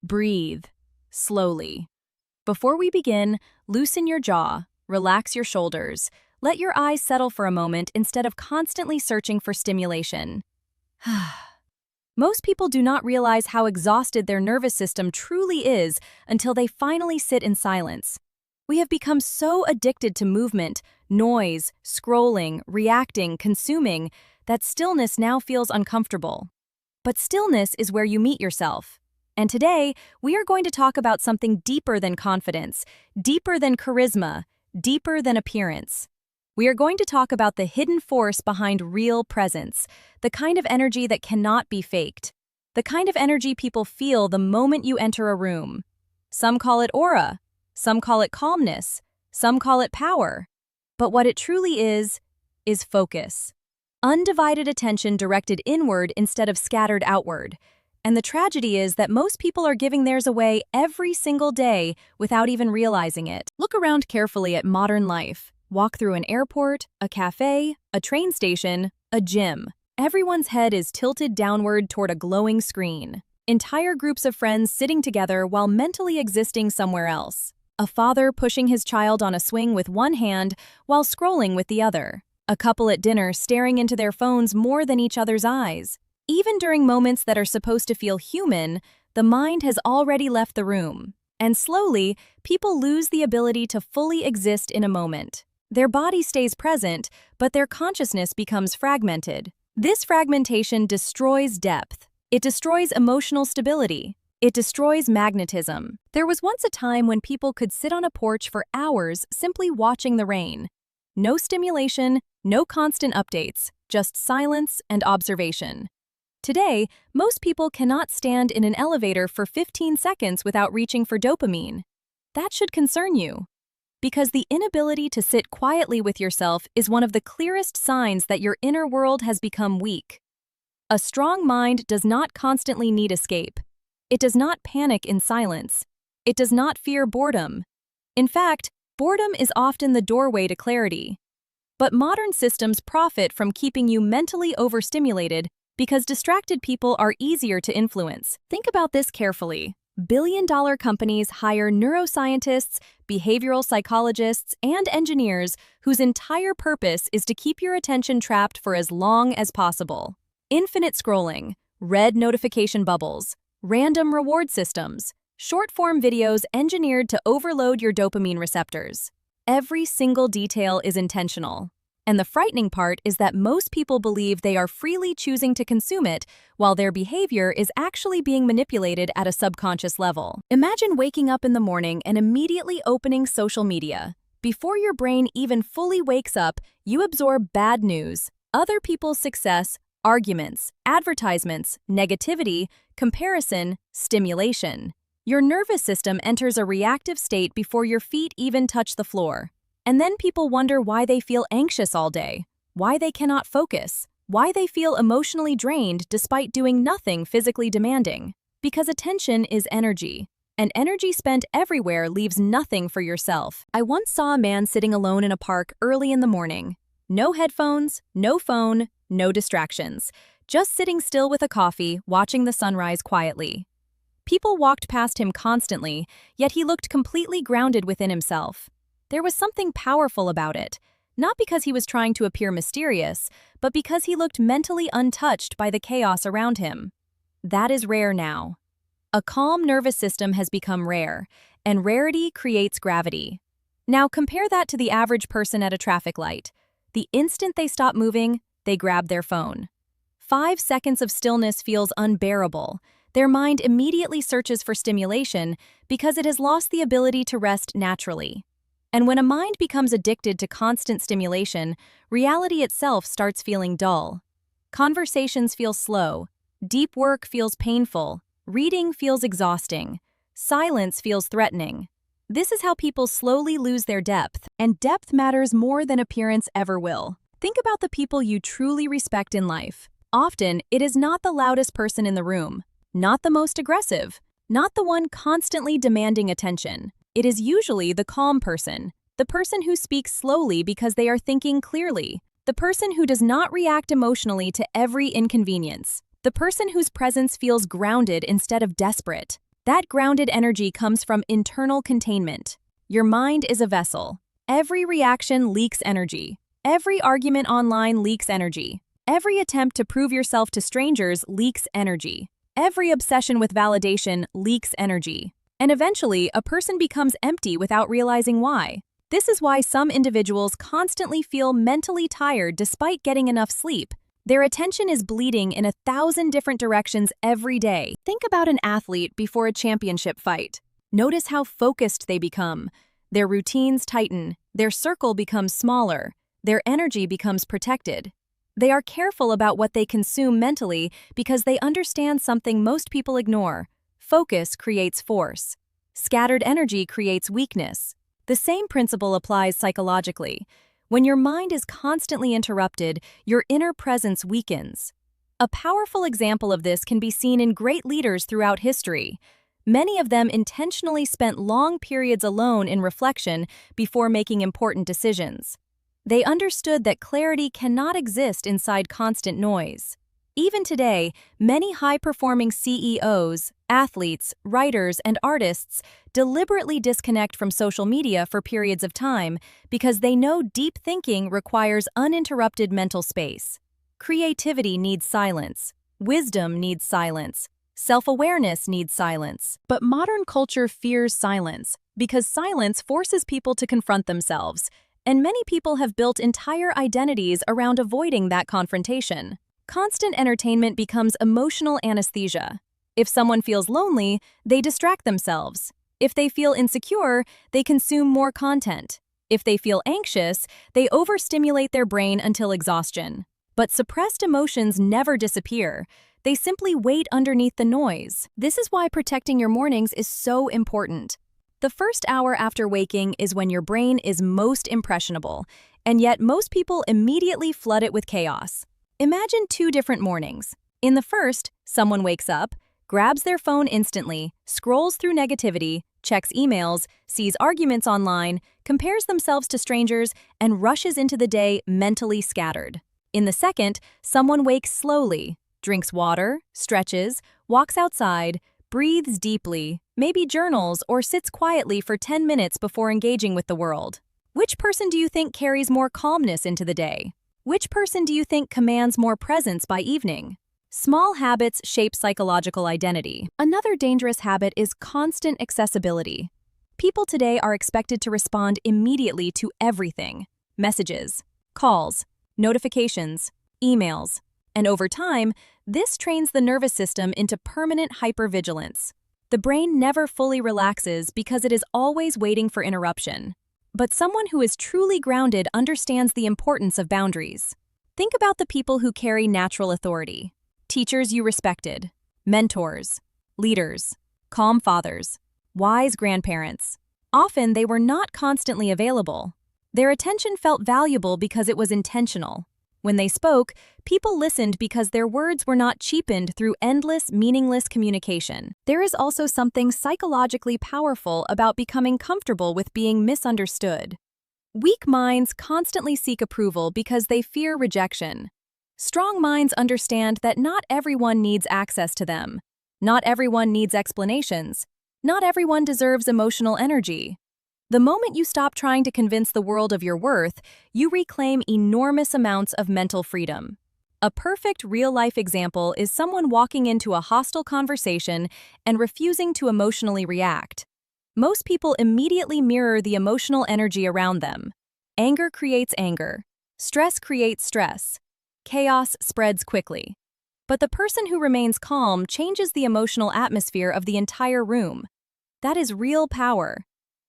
Breathe slowly. Before we begin, loosen your jaw, relax your shoulders, let your eyes settle for a moment instead of constantly searching for stimulation. Most people do not realize how exhausted their nervous system truly is until they finally sit in silence. We have become so addicted to movement, noise, scrolling, reacting, consuming, that stillness now feels uncomfortable. But stillness is where you meet yourself. And today, we are going to talk about something deeper than confidence, deeper than charisma, deeper than appearance. We are going to talk about the hidden force behind real presence, the kind of energy that cannot be faked, the kind of energy people feel the moment you enter a room. Some call it aura, some call it calmness, some call it power. But what it truly is focus. Undivided attention directed inward instead of scattered outward. And the tragedy is that most people are giving theirs away every single day without even realizing it. Look around carefully at modern life. Walk through an airport, a cafe, a train station, a gym. Everyone's head is tilted downward toward a glowing screen. Entire groups of friends sitting together while mentally existing somewhere else. A father pushing his child on a swing with one hand while scrolling with the other. A couple at dinner staring into their phones more than each other's eyes. Even during moments that are supposed to feel human, the mind has already left the room. And slowly, people lose the ability to fully exist in a moment. Their body stays present, but their consciousness becomes fragmented. This fragmentation destroys depth. It destroys emotional stability. It destroys magnetism. There was once a time when people could sit on a porch for hours simply watching the rain. No stimulation, no constant updates, just silence and observation. Today, most people cannot stand in an elevator for 15 seconds without reaching for dopamine. That should concern you. Because the inability to sit quietly with yourself is one of the clearest signs that your inner world has become weak. A strong mind does not constantly need escape. It does not panic in silence. It does not fear boredom. In fact, boredom is often the doorway to clarity. But modern systems profit from keeping you mentally overstimulated because distracted people are easier to influence. Think about this carefully. Billion-dollar companies hire neuroscientists, behavioral psychologists, and engineers whose entire purpose is to keep your attention trapped for as long as possible. Infinite scrolling, red notification bubbles, random reward systems, short-form videos engineered to overload your dopamine receptors. Every single detail is intentional. And the frightening part is that most people believe they are freely choosing to consume it, while their behavior is actually being manipulated at a subconscious level. Imagine waking up in the morning and immediately opening social media. Before your brain even fully wakes up, you absorb bad news, other people's success, arguments, advertisements, negativity, comparison, stimulation. Your nervous system enters a reactive state before your feet even touch the floor. And then people wonder why they feel anxious all day, why they cannot focus, why they feel emotionally drained despite doing nothing physically demanding. Because attention is energy, and energy spent everywhere leaves nothing for yourself. I once saw a man sitting alone in a park early in the morning. No headphones, no phone, no distractions. Just sitting still with a coffee, watching the sunrise quietly. People walked past him constantly, yet he looked completely grounded within himself. There was something powerful about it, not because he was trying to appear mysterious, but because he looked mentally untouched by the chaos around him. That is rare now. A calm nervous system has become rare, and rarity creates gravity. Now compare that to the average person at a traffic light. The instant they stop moving, they grab their phone. 5 seconds of stillness feels unbearable. Their mind immediately searches for stimulation because it has lost the ability to rest naturally. And when a mind becomes addicted to constant stimulation, reality itself starts feeling dull. Conversations feel slow, deep work feels painful, reading feels exhausting, silence feels threatening. This is how people slowly lose their depth, and depth matters more than appearance ever will. Think about the people you truly respect in life. Often, it is not the loudest person in the room, not the most aggressive, not the one constantly demanding attention. It is usually the calm person, the person who speaks slowly because they are thinking clearly, the person who does not react emotionally to every inconvenience, the person whose presence feels grounded instead of desperate. That grounded energy comes from internal containment. Your mind is a vessel. Every reaction leaks energy. Every argument online leaks energy. Every attempt to prove yourself to strangers leaks energy. Every obsession with validation leaks energy. And eventually, a person becomes empty without realizing why. This is why some individuals constantly feel mentally tired despite getting enough sleep. Their attention is bleeding in 1,000 different directions every day. Think about an athlete before a championship fight. Notice how focused they become. Their routines tighten. Their circle becomes smaller. Their energy becomes protected. They are careful about what they consume mentally because they understand something most people ignore. Focus creates force. Scattered energy creates weakness. The same principle applies psychologically. When your mind is constantly interrupted, your inner presence weakens. A powerful example of this can be seen in great leaders throughout history. Many of them intentionally spent long periods alone in reflection before making important decisions. They understood that clarity cannot exist inside constant noise. Even today, many high-performing CEOs, athletes, writers, and artists deliberately disconnect from social media for periods of time because they know deep thinking requires uninterrupted mental space. Creativity needs silence. Wisdom needs silence. Self-awareness needs silence. But modern culture fears silence because silence forces people to confront themselves, and many people have built entire identities around avoiding that confrontation. Constant entertainment becomes emotional anesthesia. If someone feels lonely, they distract themselves. If they feel insecure, they consume more content. If they feel anxious, they overstimulate their brain until exhaustion. But suppressed emotions never disappear. They simply wait underneath the noise. This is why protecting your mornings is so important. The first hour after waking is when your brain is most impressionable, and yet most people immediately flood it with chaos. Imagine 2 different mornings. In the first, someone wakes up, grabs their phone instantly, scrolls through negativity, checks emails, sees arguments online, compares themselves to strangers, and rushes into the day mentally scattered. In the second, someone wakes slowly, drinks water, stretches, walks outside, breathes deeply, maybe journals or sits quietly for 10 minutes before engaging with the world. Which person do you think carries more calmness into the day? Which person do you think commands more presence by evening? Small habits shape psychological identity. Another dangerous habit is constant accessibility. People today are expected to respond immediately to everything: messages, calls, notifications, emails. And over time, this trains the nervous system into permanent hypervigilance. The brain never fully relaxes because it is always waiting for interruption. But someone who is truly grounded understands the importance of boundaries. Think about the people who carry natural authority. Teachers you respected, mentors, leaders, calm fathers, wise grandparents. Often they were not constantly available. Their attention felt valuable because it was intentional. When they spoke, people listened because their words were not cheapened through endless, meaningless communication. There is also something psychologically powerful about becoming comfortable with being misunderstood. Weak minds constantly seek approval because they fear rejection. Strong minds understand that not everyone needs access to them. Not everyone needs explanations. Not everyone deserves emotional energy. The moment you stop trying to convince the world of your worth, you reclaim enormous amounts of mental freedom. A perfect real-life example is someone walking into a hostile conversation and refusing to emotionally react. Most people immediately mirror the emotional energy around them. Anger creates anger. Stress creates stress. Chaos spreads quickly. But the person who remains calm changes the emotional atmosphere of the entire room. That is real power.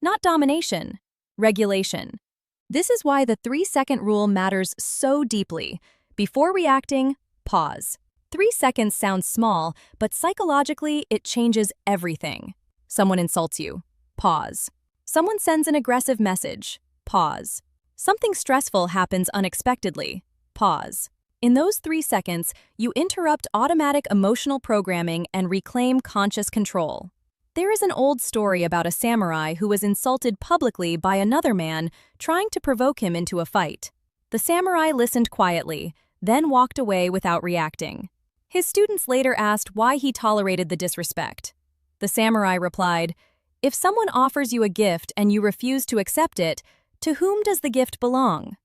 Not domination, regulation. This is why the 3-second rule matters so deeply. Before reacting, pause. 3 seconds sounds small, but psychologically, it changes everything. Someone insults you. Pause. Someone sends an aggressive message. Pause. Something stressful happens unexpectedly. Pause. In those 3 seconds, you interrupt automatic emotional programming and reclaim conscious control. There is an old story about a samurai who was insulted publicly by another man trying to provoke him into a fight. The samurai listened quietly, then walked away without reacting. His students later asked why he tolerated the disrespect. The samurai replied, "If someone offers you a gift and you refuse to accept it, to whom does the gift belong?"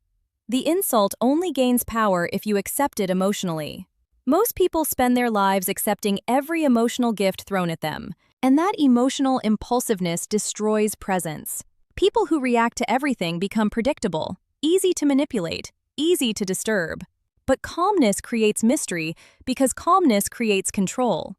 The insult only gains power if you accept it emotionally. Most people spend their lives accepting every emotional gift thrown at them, and that emotional impulsiveness destroys presence. People who react to everything become predictable, easy to manipulate, easy to disturb. But calmness creates mystery because calmness creates control.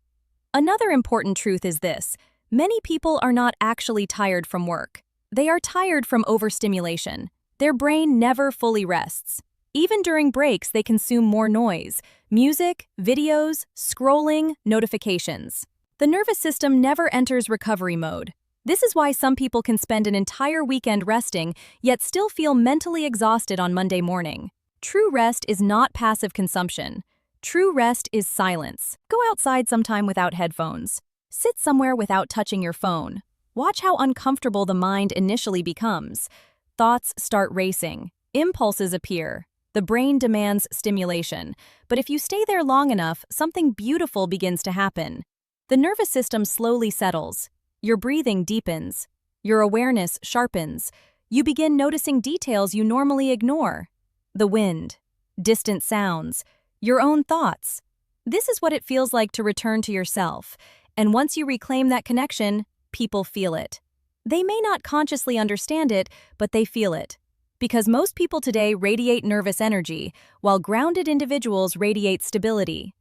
Another important truth is this: many people are not actually tired from work. They are tired from overstimulation. Their brain never fully rests. Even during breaks, they consume more noise: music, videos, scrolling, notifications. The nervous system never enters recovery mode. This is why some people can spend an entire weekend resting, yet still feel mentally exhausted on Monday morning. True rest is not passive consumption. True rest is silence. Go outside sometime without headphones. Sit somewhere without touching your phone. Watch how uncomfortable the mind initially becomes. Thoughts start racing. Impulses appear. The brain demands stimulation. But if you stay there long enough, something beautiful begins to happen. The nervous system slowly settles. Your breathing deepens. Your awareness sharpens. You begin noticing details you normally ignore. The wind, distant sounds, your own thoughts. This is what it feels like to return to yourself. And once you reclaim that connection, people feel it. They may not consciously understand it, but they feel it. Because most people today radiate nervous energy, while grounded individuals radiate stability.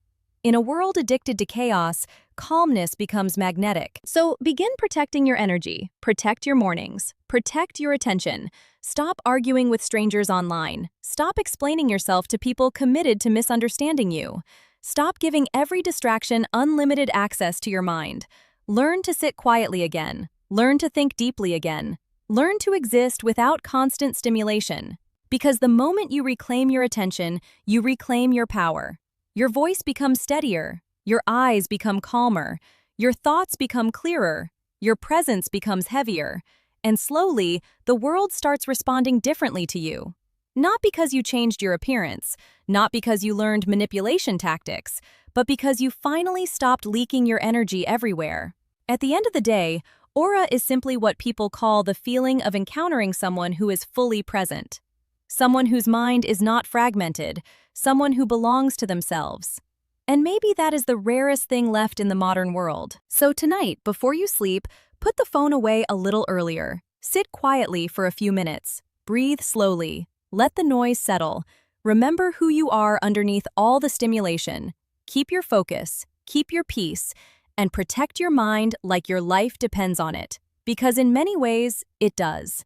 In a world addicted to chaos, calmness becomes magnetic. So begin protecting your energy, protect your mornings, protect your attention. Stop arguing with strangers online. Stop explaining yourself to people committed to misunderstanding you. Stop giving every distraction unlimited access to your mind. Learn to sit quietly again. Learn to think deeply again. Learn to exist without constant stimulation. Because the moment you reclaim your attention, you reclaim your power. Your voice becomes steadier. Your eyes become calmer. Your thoughts become clearer. Your presence becomes heavier. And slowly, the world starts responding differently to you. Not because you changed your appearance, not because you learned manipulation tactics, but because you finally stopped leaking your energy everywhere. At the end of the day, aura is simply what people call the feeling of encountering someone who is fully present. Someone whose mind is not fragmented, someone who belongs to themselves. And maybe that is the rarest thing left in the modern world. So tonight, before you sleep, put the phone away a little earlier. Sit quietly for a few minutes. Breathe slowly. Let the noise settle. Remember who you are underneath all the stimulation. Keep your focus, keep your peace, and protect your mind like your life depends on it. Because in many ways, it does.